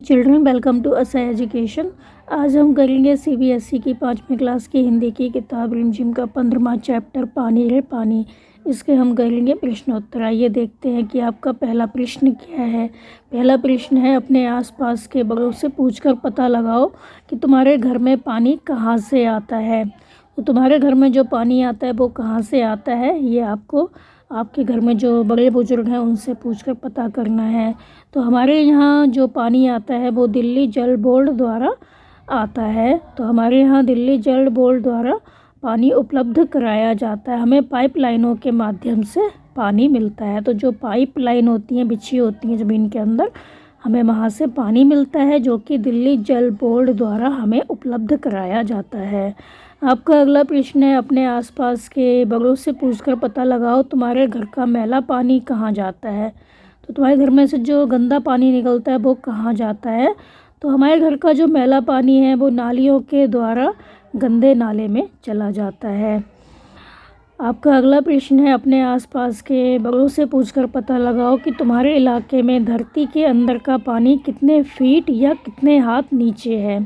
Children welcome to असा education. आज हम करेंगे सीबीएसई की 5वीं क्लास की हिंदी की किताब रिमझिम का 15वां चैप्टर पानी रे पानी। इसके हम करेंगे प्रश्नोत्तर। आइए देखते हैं कि आपका पहला प्रश्न क्या है। पहला प्रश्न है, अपने आसपास के बड़ों से पूछकर पता लगाओ कि तुम्हारे घर में पानी कहाँ से आता है। तो तुम्हारे घर में जो पानी आता है वो कहाँ से आता है, ये आपको आपके घर में जो बड़े बुजुर्ग हैं उनसे पूछकर पता करना है। तो हमारे यहाँ जो पानी आता है वो दिल्ली जल बोर्ड द्वारा आता है। तो हमारे यहाँ दिल्ली जल बोर्ड द्वारा पानी उपलब्ध कराया जाता है। हमें पाइपलाइनों के माध्यम से पानी मिलता है। तो जो पाइपलाइन होती हैं, बिछी होती हैं ज़मीन के अंदर, हमें वहाँ से पानी मिलता है जो कि दिल्ली जल बोर्ड द्वारा हमें उपलब्ध कराया जाता है। आपका अगला प्रश्न है, अपने आसपास के बड़ों से पूछकर पता लगाओ तुम्हारे घर का मैला पानी कहाँ जाता है। तो तुम्हारे घर में से जो गंदा पानी निकलता है वो कहाँ जाता है। तो हमारे घर का जो मैला पानी है वो नालियों के द्वारा गंदे नाले में चला जाता है। आपका अगला प्रश्न है, अपने आसपास के बड़ों से पूछकर पता लगाओ कि तुम्हारे इलाके में धरती के अंदर का पानी कितने फीट या कितने हाथ नीचे है।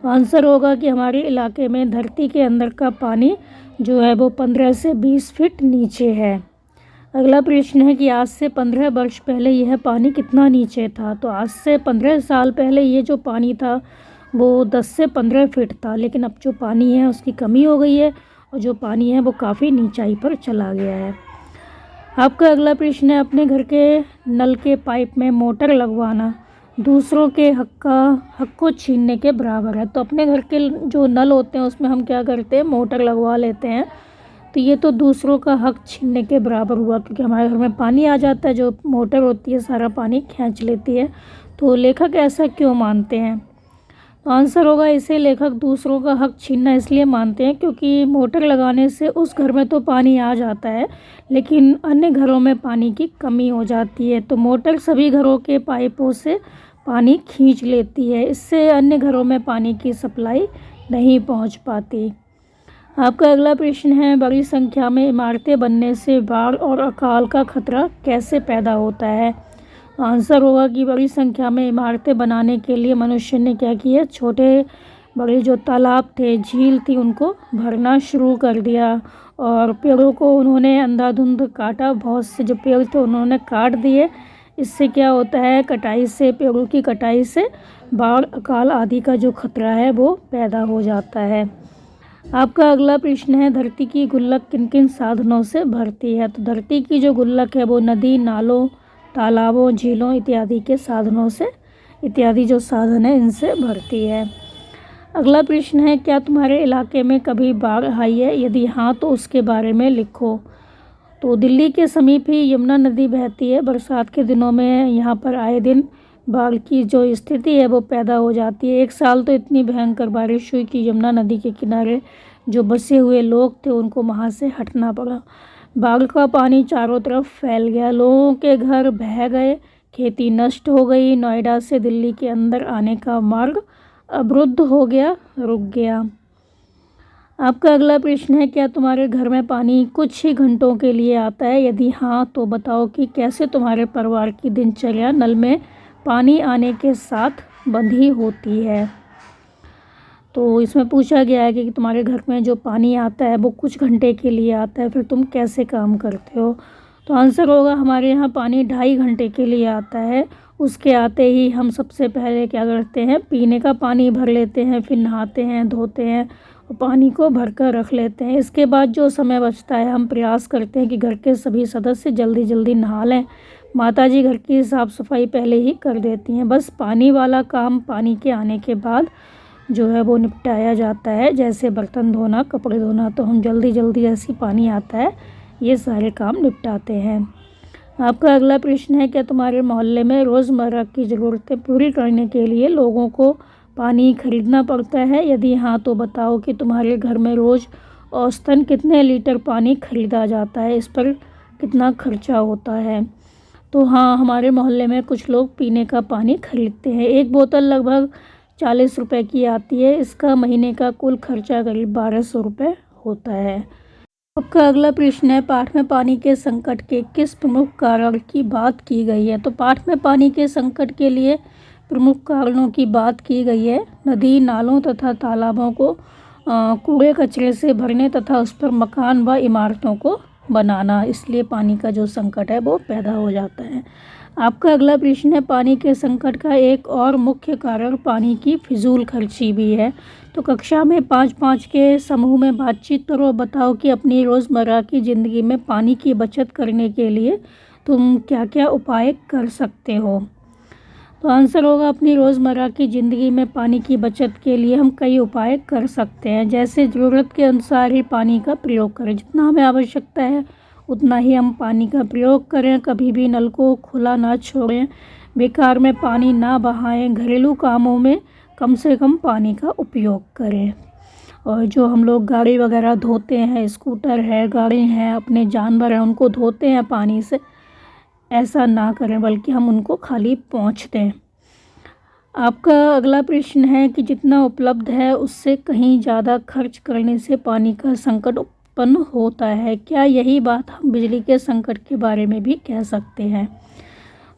तो आंसर होगा कि हमारे इलाके में धरती के अंदर का पानी जो है वो 15 से 20 फीट नीचे है। अगला प्रश्न है कि आज से 15 वर्ष पहले यह पानी कितना नीचे था। तो आज से 15 साल पहले ये जो पानी था वो 10 से 15 फीट था, लेकिन अब जो पानी है उसकी कमी हो गई है और जो पानी है वो काफ़ी नीचाई पर चला गया है। आपका अगला प्रश्न है, अपने घर के नल के पाइप में मोटर लगवाना दूसरों के हक को छीनने के बराबर है। तो अपने घर के जो नल होते हैं उसमें हम क्या करते हैं, मोटर लगवा लेते हैं। तो ये तो दूसरों का हक छीनने के बराबर हुआ, क्योंकि हमारे घर में पानी आ जाता है, जो मोटर होती है सारा पानी खींच लेती है। तो लेखक ऐसा क्यों मानते हैं। तो आंसर होगा, इसे लेखक दूसरों का हक छीनना इसलिए मानते हैं क्योंकि मोटर लगाने से उस घर में तो पानी आ जाता है लेकिन अन्य घरों में पानी की कमी हो जाती है। तो मोटर सभी घरों के पाइपों से पानी खींच लेती है, इससे अन्य घरों में पानी की सप्लाई नहीं पहुंच पाती। आपका अगला प्रश्न है, बड़ी संख्या में इमारतें बनने से बाढ़ और अकाल का खतरा कैसे पैदा होता है। आंसर होगा कि बड़ी संख्या में इमारतें बनाने के लिए मनुष्य ने क्या किया, छोटे बड़े जो तालाब थे, झील थी, उनको भरना शुरू कर दिया और पेड़ों को उन्होंने अंधाधुंध काटा। बहुत से जो पेड़ थे उन्होंने काट दिए। इससे क्या होता है, कटाई से, पेड़ों की कटाई से बाढ़, अकाल आदि का जो खतरा है वो पैदा हो जाता है। आपका अगला प्रश्न है, धरती की गुल्लक किन किन साधनों से भरती है। तो धरती की जो गुल्लक है वो नदी, नालों, तालाबों, झीलों इत्यादि के साधनों से, इत्यादि जो साधन है इनसे भरती है। अगला प्रश्न है, क्या तुम्हारे इलाके में कभी बाढ़ आई है, यदि हाँ तो उसके बारे में लिखो। तो दिल्ली के समीप ही यमुना नदी बहती है। बरसात के दिनों में यहाँ पर आए दिन बाढ़ की जो स्थिति है वो पैदा हो जाती है। एक साल तो इतनी भयंकर बारिश हुई कि यमुना नदी के किनारे जो बसे हुए लोग थे उनको वहाँ से हटना पड़ा। बाढ़ का पानी चारों तरफ फैल गया, लोगों के घर बह गए, खेती नष्ट हो गई। नोएडा से दिल्ली के अंदर आने का मार्ग अवरुद्ध हो गया, रुक गया। आपका अगला प्रश्न है, क्या तुम्हारे घर में पानी कुछ ही घंटों के लिए आता है, यदि हाँ तो बताओ कि कैसे तुम्हारे परिवार की दिनचर्या नल में पानी आने के साथ बंधी होती है। तो इसमें पूछा गया है कि तुम्हारे घर में जो पानी आता है वो कुछ घंटे के लिए आता है, फिर तुम कैसे काम करते हो। तो आंसर होगा, हमारे यहाँ पानी 2.5 घंटे के लिए आता है। उसके आते ही हम सबसे पहले क्या करते हैं, पीने का पानी भर लेते हैं, फिर नहाते हैं, धोते हैं और पानी को भर कर रख लेते हैं। इसके बाद जो समय बचता है हम प्रयास करते हैं कि घर के सभी सदस्य जल्दी जल्दी नहा लें। माताजी घर की साफ़ सफाई पहले ही कर देती हैं। बस पानी वाला काम पानी के आने के बाद जो है वो निपटाया जाता है, जैसे बर्तन धोना, कपड़े धोना, तो हम जल्दी जल्दी जैसे पानी आता है ये सारे काम निपटाते हैं। आपका अगला प्रश्न है, क्या तुम्हारे मोहल्ले में रोज़मर्रा की ज़रूरतें पूरी करने के लिए लोगों को पानी खरीदना पड़ता है, यदि हाँ तो बताओ कि तुम्हारे घर में रोज़ औसतन कितने लीटर पानी खरीदा जाता है, इस पर कितना खर्चा होता है। तो हाँ, हमारे मोहल्ले में कुछ लोग पीने का पानी खरीदते हैं। एक बोतल लगभग 40 रुपये की आती है। इसका महीने का कुल खर्चा करीब 1200 रुपये होता है। आपका अगला प्रश्न है, पाठ में पानी के संकट के किस प्रमुख कारण की बात की गई है। तो पाठ में पानी के संकट के लिए प्रमुख कारणों की बात की गई है। नदी, नालों तथा तालाबों को कूड़े कचरे से भरने तथा उस पर मकान व इमारतों को बनाना, इसलिए पानी का जो संकट है वो पैदा हो जाता है। आपका अगला प्रश्न है, पानी के संकट का एक और मुख्य कारण पानी की फिजूल खर्ची भी है। तो कक्षा में 5-5 के समूह में बातचीत करो, बताओ कि अपनी रोज़मर्रा की ज़िंदगी में पानी की बचत करने के लिए तुम क्या क्या उपाय कर सकते हो। तो आंसर होगा, अपनी रोज़मर्रा की ज़िंदगी में पानी की बचत के लिए हम कई उपाय कर सकते हैं। जैसे ज़रूरत के अनुसार ही पानी का प्रयोग करें, जितना हमें आवश्यकता है उतना ही हम पानी का प्रयोग करें। कभी भी नल को खुला ना छोड़ें, बेकार में पानी ना बहाएं। घरेलू कामों में कम से कम पानी का उपयोग करें। और जो हम लोग गाड़ी वगैरह धोते हैं, स्कूटर है, गाड़ी हैं, अपने जानवर हैं, उनको धोते हैं पानी से, ऐसा ना करें बल्कि हम उनको खाली पोंछ दें। आपका अगला प्रश्न है कि जितना उपलब्ध है उससे कहीं ज़्यादा खर्च करने से पानी का संकट उत्पन्न होता है। क्या यही बात हम बिजली के संकट के बारे में भी कह सकते हैं।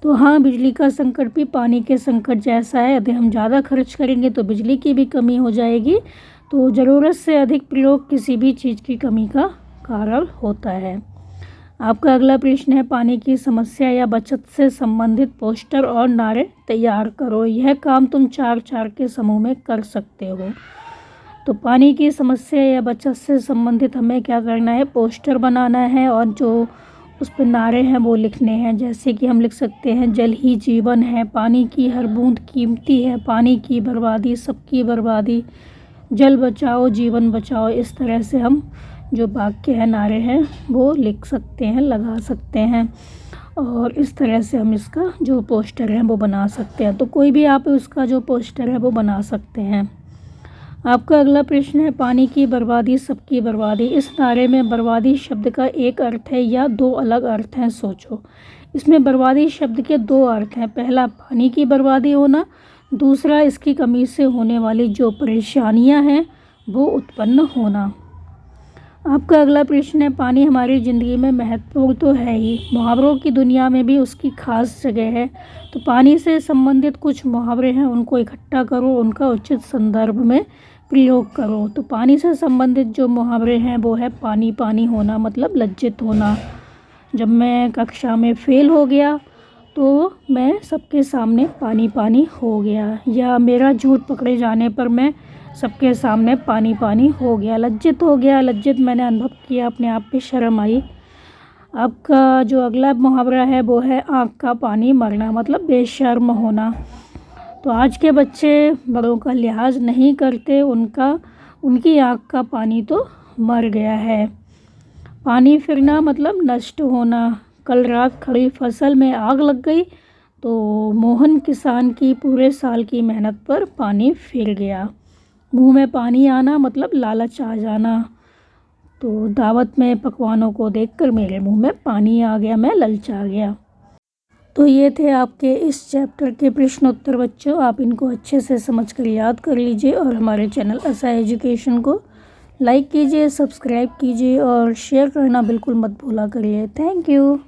तो हाँ, बिजली का संकट भी पानी के संकट जैसा है। यदि हम ज़्यादा खर्च करेंगे तो बिजली की भी कमी हो जाएगी। तो ज़रूरत से अधिक प्रयोग किसी भी चीज़ की कमी का कारण होता है। आपका अगला प्रश्न है, पानी की समस्या या बचत से संबंधित पोस्टर और नारे तैयार करो। यह काम तुम 4-4 के समूह में कर सकते हो। तो पानी की समस्या या बचत से संबंधित हमें क्या करना है, पोस्टर बनाना है और जो उस पर नारे हैं वो लिखने हैं। जैसे कि हम लिख सकते हैं, जल ही जीवन है, पानी की हर बूंद कीमती है, पानी की बर्बादी सबकी बर्बादी, जल बचाओ जीवन बचाओ। इस तरह से हम जो वाक्य है, नारे हैं, वो लिख सकते हैं, लगा सकते हैं और इस तरह से हम इसका जो पोस्टर है वो बना सकते हैं। तो कोई भी आप उसका जो पोस्टर है वो बना सकते हैं। आपका अगला प्रश्न है, पानी की बर्बादी सबकी बर्बादी। इस नारे में बर्बादी शब्द का एक अर्थ है या 2 अलग अर्थ हैं, सोचो। इसमें बर्बादी शब्द के 2 अर्थ हैं। पहला, पानी की बर्बादी होना, दूसरा, इसकी कमी से होने वाली जो परेशानियां हैं वो उत्पन्न होना। आपका अगला प्रश्न है, पानी हमारी ज़िंदगी में महत्वपूर्ण तो है ही, मुहावरों की दुनिया में भी उसकी खास जगह है। तो पानी से संबंधित कुछ मुहावरे हैं, उनको इकट्ठा करो, उनका उचित संदर्भ में प्रयोग करो। तो पानी से संबंधित जो मुहावरे हैं वो है, पानी पानी होना मतलब लज्जित होना। जब मैं कक्षा में फ़ेल हो गया तो मैं सबके सामने पानी पानी हो गया, या मेरा झूठ पकड़े जाने पर मैं सबके सामने पानी पानी हो गया, लज्जित हो गया। लज्जित मैंने अनुभव किया, अपने आप पे शर्म आई। आपका जो अगला मुहावरा है वो है, आँख का पानी मरना मतलब बेशर्म होना। तो आज के बच्चे बड़ों का लिहाज नहीं करते, उनकी आँख का पानी तो मर गया है। पानी फिरना मतलब नष्ट होना। कल रात खड़ी फसल में आग लग गई तो मोहन किसान की पूरे साल की मेहनत पर पानी फिर गया। मुंह में पानी आना मतलब लालच आ जाना। तो दावत में पकवानों को देखकर मेरे मुंह में पानी आ गया, मैं ललचा गया। तो ये थे आपके इस चैप्टर के प्रश्न उत्तर बच्चों। आप इनको अच्छे से समझकर याद कर लीजिए और हमारे चैनल ऐसा एजुकेशन को लाइक कीजिए, सब्सक्राइब कीजिए और शेयर करना बिल्कुल मत भूला करिए। Thank you.